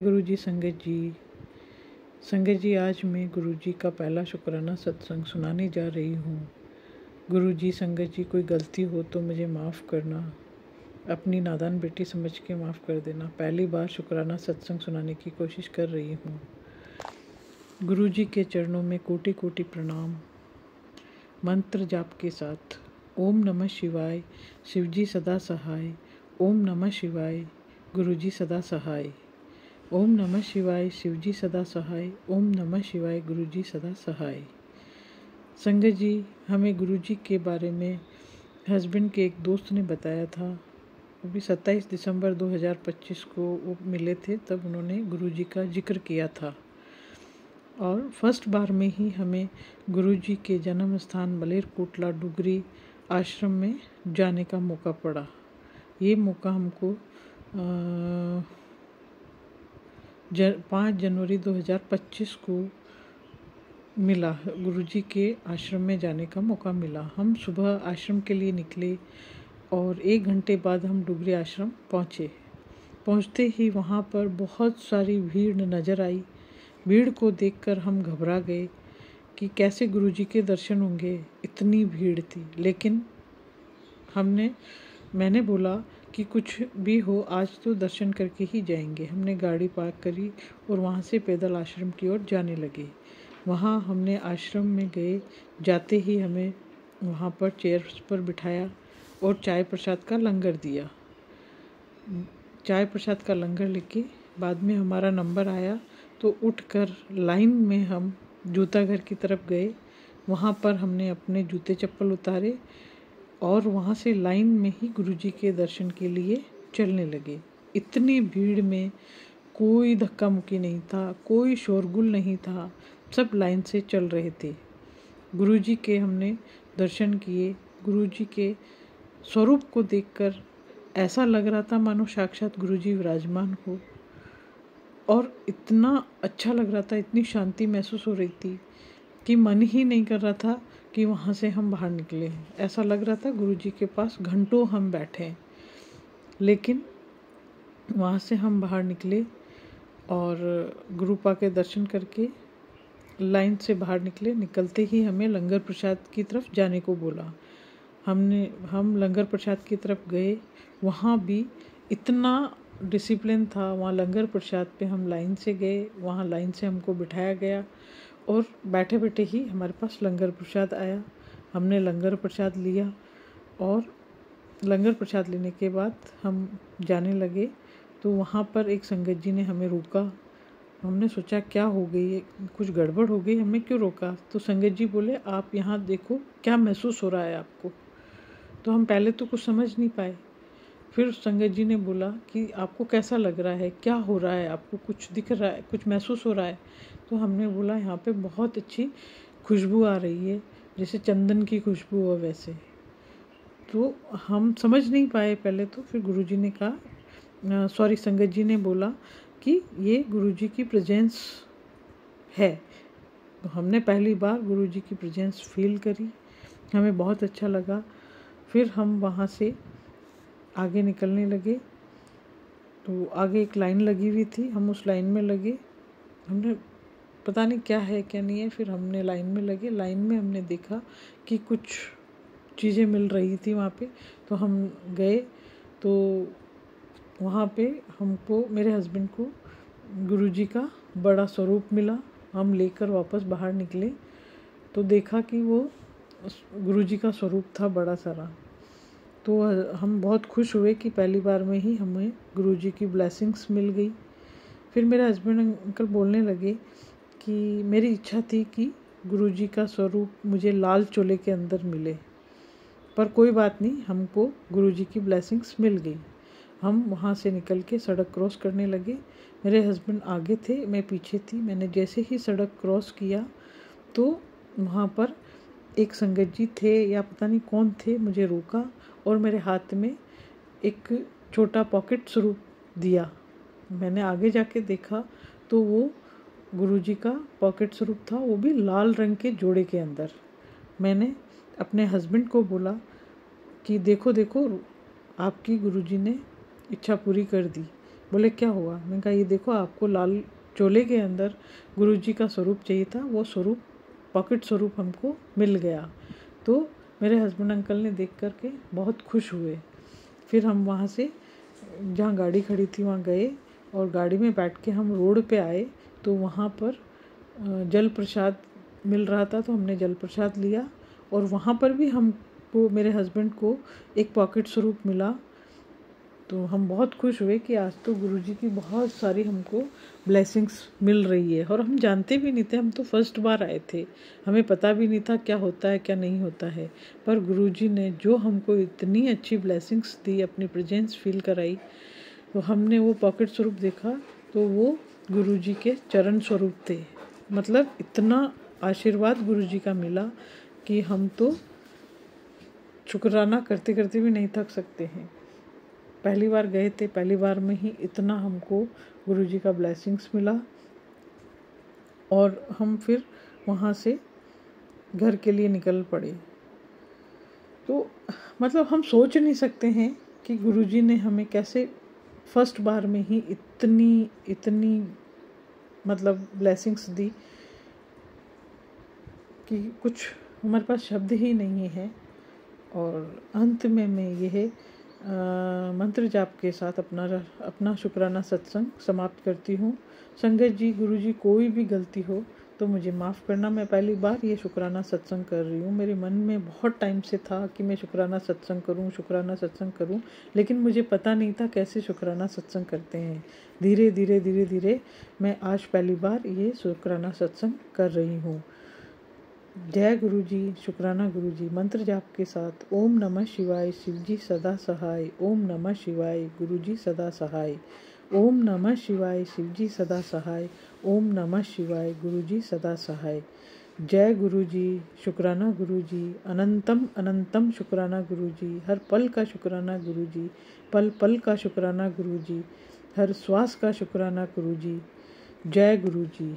गुरुजी संगत जी आज मैं गुरुजी का पहला शुक्राना सत्संग सुनाने जा रही हूँ। गुरुजी संगत जी कोई गलती हो तो मुझे माफ़ करना, अपनी नादान बेटी समझ के माफ़ कर देना। पहली बार शुक्राना सत्संग सुनाने की कोशिश कर रही हूँ। गुरुजी के चरणों में कोटि कोटि प्रणाम। मंत्र जाप के साथ ओम नमः शिवाय, शिवजी सदा सहाय। ओम नमः शिवाय, गुरुजी सदा सहाय। ओम नमः शिवाय, शिवजी सदा सहाय। ओम नमः शिवाय, गुरुजी सदा सहाय। संगत जी, हमें गुरुजी के बारे में हस्बैंड के एक दोस्त ने बताया था। अभी 27 दिसंबर 2025 को वो मिले थे, तब उन्होंने गुरुजी का जिक्र किया था। और फर्स्ट बार में ही हमें गुरुजी के जन्म स्थान मलेरकोटला डुगरी आश्रम में जाने का मौका पड़ा। ये मौका हमको 5 जनवरी 2025 को मिला। गुरुजी के आश्रम में जाने का मौका मिला। हम सुबह आश्रम के लिए निकले और 1 घंटे बाद हम डुगरी आश्रम पहुँचे। पहुँचते ही वहाँ पर बहुत सारी भीड़ नज़र आई। भीड़ को देखकर हम घबरा गए कि कैसे गुरुजी के दर्शन होंगे, इतनी भीड़ थी। लेकिन मैंने बोला कि कुछ भी हो, आज तो दर्शन करके ही जाएंगे। हमने गाड़ी पार्क करी और वहाँ से पैदल आश्रम की ओर जाने लगे। वहाँ हमने आश्रम में गए, जाते ही हमें वहाँ पर चेयर्स पर बिठाया और चाय प्रसाद का लंगर दिया। चाय प्रसाद का लंगर लेके बाद में हमारा नंबर आया तो उठकर लाइन में हम जूता घर की तरफ गए। वहाँ पर हमने अपने जूते चप्पल उतारे और वहाँ से लाइन में ही गुरुजी के दर्शन के लिए चलने लगे। इतनी भीड़ में कोई धक्का मुक्की नहीं था, कोई शोरगुल नहीं था, सब लाइन से चल रहे थे। गुरुजी के हमने दर्शन किए। गुरुजी के स्वरूप को देखकर ऐसा लग रहा था मानो साक्षात गुरुजी विराजमान हो, और इतना अच्छा लग रहा था, इतनी शांति महसूस हो रही थी कि मन ही नहीं कर रहा था कि वहाँ से हम बाहर निकले। ऐसा लग रहा था गुरुजी के पास घंटों हम बैठे। लेकिन वहाँ से हम बाहर निकले और गुरुपा के दर्शन करके लाइन से बाहर निकले। निकलते ही हमें लंगर प्रसाद की तरफ जाने को बोला। हम लंगर प्रसाद की तरफ गए। वहाँ भी इतना डिसिप्लिन था। वहाँ लंगर प्रसाद पे हम लाइन से गए, वहाँ लाइन से हमको बिठाया गया और बैठे बैठे ही हमारे पास लंगर प्रसाद आया। हमने लंगर प्रसाद लिया और लंगर प्रसाद लेने के बाद हम जाने लगे तो वहाँ पर एक संगत जी ने हमें रोका। हमने सोचा क्या हो गई है, कुछ गड़बड़ हो गई, हमें क्यों रोका? तो संगत जी बोले आप यहाँ देखो क्या महसूस हो रहा है आपको। तो हम पहले तो कुछ समझ नहीं पाए। फिर संगत जी ने बोला कि आपको कैसा लग रहा है, क्या हो रहा है, आपको कुछ दिख रहा है, कुछ महसूस हो रहा है? तो हमने बोला यहाँ पे बहुत अच्छी खुशबू आ रही है, जैसे चंदन की खुशबू हो वैसे। तो हम समझ नहीं पाए पहले तो। फिर गुरुजी ने कहा, संगत जी ने बोला कि ये गुरुजी की प्रेजेंस है। तो हमने पहली बार गुरुजी की प्रेजेंस फील करी, हमें बहुत अच्छा लगा। फिर हम वहाँ से आगे निकलने लगे तो आगे एक लाइन लगी हुई थी, हम उस लाइन में लगे। हमने पता नहीं क्या है क्या नहीं है, फिर हमने लाइन में लगे। लाइन में हमने देखा कि कुछ चीज़ें मिल रही थी वहाँ पे, तो हम गए। तो वहाँ पे हमको, मेरे हस्बैंड को गुरुजी का बड़ा स्वरूप मिला। हम लेकर वापस बाहर निकले तो देखा कि वो गुरुजी का स्वरूप था बड़ा सारा। तो हम बहुत खुश हुए कि पहली बार में ही हमें गुरुजी की ब्लेसिंग्स मिल गई। फिर मेरे हस्बैंड अंकल बोलने लगे कि मेरी इच्छा थी कि गुरुजी का स्वरूप मुझे लाल चोले के अंदर मिले, पर कोई बात नहीं, हमको गुरुजी की ब्लेसिंग्स मिल गई। हम वहाँ से निकल के सड़क क्रॉस करने लगे। मेरे हस्बैंड आगे थे, मैं पीछे थी। मैंने जैसे ही सड़क क्रॉस किया तो वहाँ पर एक संगत जी थे या पता नहीं कौन थे, मुझे रोका और मेरे हाथ में एक छोटा पॉकेट स्वरूप दिया। मैंने आगे जाके देखा तो वो गुरुजी का पॉकेट स्वरूप था, वो भी लाल रंग के जोड़े के अंदर। मैंने अपने हस्बैंड को बोला कि देखो देखो, आपकी गुरुजी ने इच्छा पूरी कर दी। बोले क्या हुआ? मैंने कहा ये देखो, आपको लाल चोले के अंदर गुरुजी का स्वरूप चाहिए था, वो स्वरूप पॉकेट स्वरूप हमको मिल गया। तो मेरे हस्बैंड अंकल ने देख कर के बहुत खुश हुए। फिर हम वहाँ से जहाँ गाड़ी खड़ी थी वहाँ गए और गाड़ी में बैठ के हम रोड पे आए, तो वहाँ पर जल प्रसाद मिल रहा था, तो हमने जल प्रसाद लिया और वहाँ पर भी हमको, मेरे हस्बैंड को, एक पॉकेट स्वरूप मिला। तो हम बहुत खुश हुए कि आज तो गुरुजी की बहुत सारी हमको ब्लेसिंग्स मिल रही है। और हम जानते भी नहीं थे, हम तो फर्स्ट बार आए थे, हमें पता भी नहीं था क्या होता है क्या नहीं होता है। पर गुरुजी ने जो हमको इतनी अच्छी ब्लेसिंग्स दी, अपनी प्रेजेंस फील कराई, तो हमने वो पॉकेट स्वरूप देखा तो वो गुरुजी के चरण स्वरूप थे। मतलब इतना आशीर्वाद गुरुजी का मिला कि हम तो शुक्राना करते करते भी नहीं थक सकते हैं। पहली बार गए थे, पहली बार में ही इतना हमको गुरुजी का ब्लेसिंग्स मिला। और हम फिर वहाँ से घर के लिए निकल पड़े। तो मतलब हम सोच नहीं सकते हैं कि गुरुजी ने हमें कैसे फर्स्ट बार में ही इतनी मतलब ब्लेसिंग्स दी कि कुछ हमारे पास शब्द ही नहीं है। और अंत में मैं यह मंत्र जाप के साथ अपना शुक्राना सत्संग समाप्त करती हूँ। संगत जी, गुरु जी, कोई भी गलती हो तो मुझे माफ़ करना। मैं पहली बार ये शुक्राना सत्संग कर रही हूँ। मेरे मन में बहुत टाइम से था कि मैं शुक्राना सत्संग करूँ, लेकिन मुझे पता नहीं था कैसे शुक्राना सत्संग करते हैं। धीरे धीरे मैं आज पहली बार ये शुक्राना सत्संग कर रही हूँ। जय गुरु जी, शुक्राना गुरु जी। मंत्र जाप के साथ ओम नमः शिवाय, शिव जी सदा सहाय। ओम नमः शिवाय, गुरु जी सदा सहाय। ओम नमः शिवाय, शिव जी सदा सहाय। ओम नमः शिवाय, गुरु जी सदा सहाय। जय गुरु जी, शुक्राना गुरु जी। अनंतम अनंतम शुक्राना गुरु जी। हर पल का शुक्राना गुरु जी। पल पल का शुक्राना गुरु जी। हर श्वास का शुक्राना गुरु जी। जय गुरु जी।